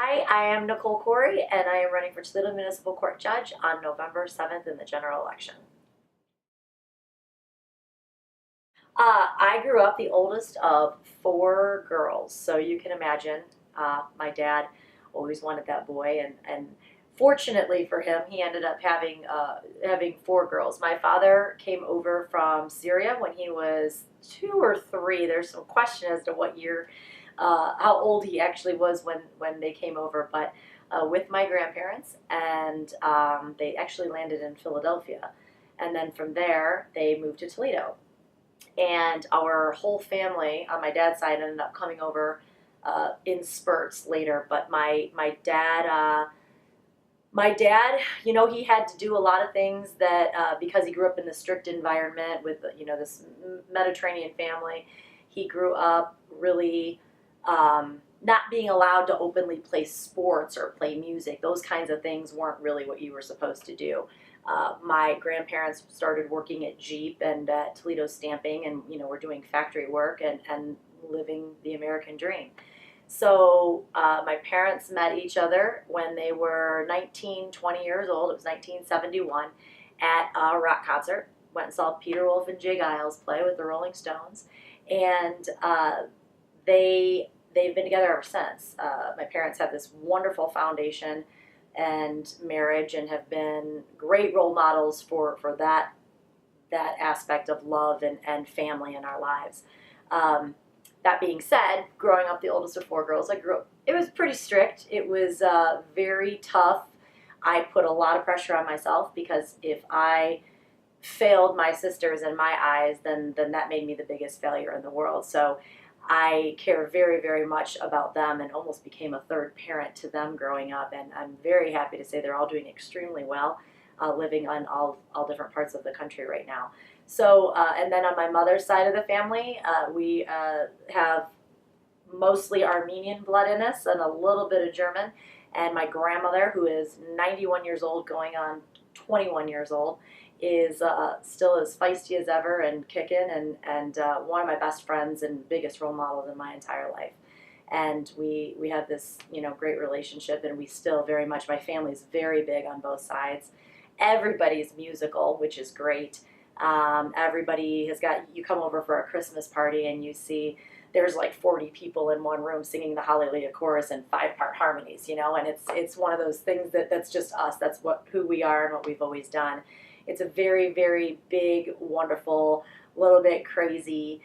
Hi, I am Nicole Khoury, and I am running for Toledo Municipal Court Judge on November 7th in the general election. I grew up the oldest of four girls, so you can imagine my dad always wanted that boy, and fortunately for him, he ended up having four girls. My father came over from Syria when he was two or three. There's some question as to what year, how old he actually was when they came over, but with my grandparents, and they actually landed in Philadelphia, and then from there they moved to Toledo, and our whole family on my dad's side ended up coming over in spurts later. But my dad, he had to do a lot of things that because he grew up in the strict environment with this Mediterranean family. He grew up really not being allowed to openly play sports or play music. Those kinds of things weren't really what you were supposed to do. My grandparents started working at Jeep and at Toledo Stamping, and were doing factory work and living the American dream. So my parents met each other when they were 19, 20 years old. It was 1971 at a rock concert. Went and saw Peter Wolf and Jay Giles play with the Rolling Stones, and they've been together ever since. My parents had this wonderful foundation and marriage, and have been great role models for that aspect of love and family in our lives. That being said, growing up the oldest of four girls, it was pretty strict. It was very tough. I put a lot of pressure on myself because if I failed my sisters in my eyes, then that made me the biggest failure in the world. So I care very, very much about them and almost became a third parent to them growing up. And I'm very happy to say they're all doing extremely well, living on all different parts of the country right now. So, and then on my mother's side of the family, we have mostly Armenian blood in us and a little bit of German. And my grandmother, who is 91 years old, going on 21 years old, is still as feisty as ever and kicking, and one of my best friends and biggest role models in my entire life. And we have this great relationship, and we still very much, my family's very big on both sides. Everybody's musical, which is great. Everybody has got, you come over for a Christmas party and you see there's like 40 people in one room singing the Hallelujah chorus and 5-part harmonies, and it's one of those things that's just us. That's who we are and what we've always done. It's a very, very big, wonderful, little bit crazy,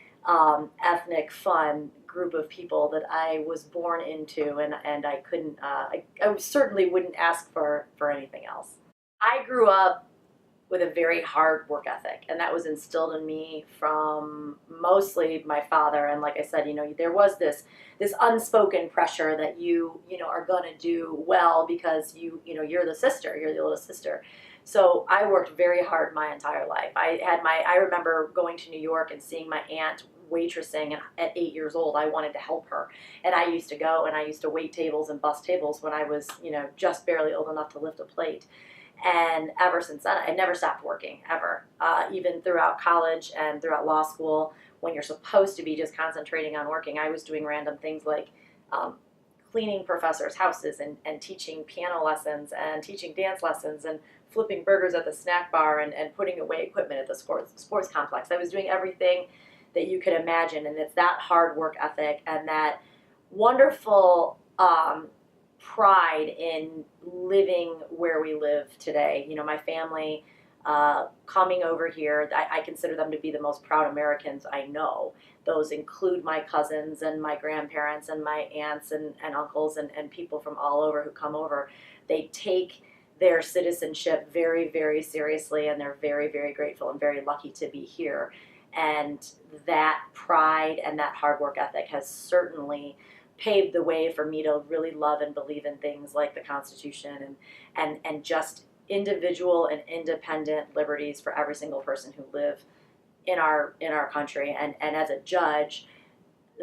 ethnic, fun group of people that I was born into, and I couldn't, I certainly wouldn't ask for anything else. I grew up with a very hard work ethic, and that was instilled in me from mostly my father. And like I said, there was this unspoken pressure that you are going to do well because you're the sister, you're the oldest sister. So I worked very hard my entire life. I remember going to New York and seeing my aunt waitressing, and at 8 years old I wanted to help her, and I used to go and I used to wait tables and bus tables when I was just barely old enough to lift a plate. And ever since then, I never stopped working, ever. Even throughout college and throughout law school, when you're supposed to be just concentrating on working, I was doing random things like cleaning professors' houses and teaching piano lessons and teaching dance lessons and flipping burgers at the snack bar and putting away equipment at the sports complex. I was doing everything that you could imagine, and it's that hard work ethic and that wonderful pride in living where we live today. My family coming over here, I consider them to be the most proud Americans I know. Those include my cousins and my grandparents and my aunts and uncles and people from all over who come over. They take their citizenship very, very seriously, and they're very, very grateful and very lucky to be here. And that pride and that hard work ethic has certainly paved the way for me to really love and believe in things like the Constitution and just individual and independent liberties for every single person who live in our country. And as a judge,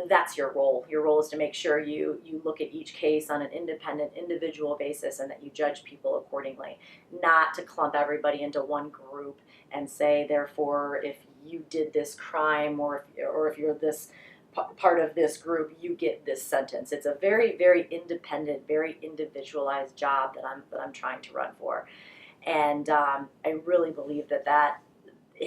that's your role. Your role is to make sure you look at each case on an independent, individual basis, and that you judge people accordingly, not to clump everybody into one group and say, therefore, if you did this crime or if you're this part of this group, you get this sentence. It's a very, very independent, very individualized job that I'm trying to run for. And I really believe that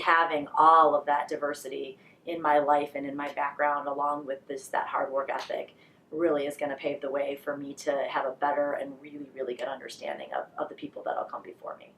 having all of that diversity in my life and in my background, along with that hard work ethic, really is going to pave the way for me to have a better and really, really good understanding of the people that'll come before me.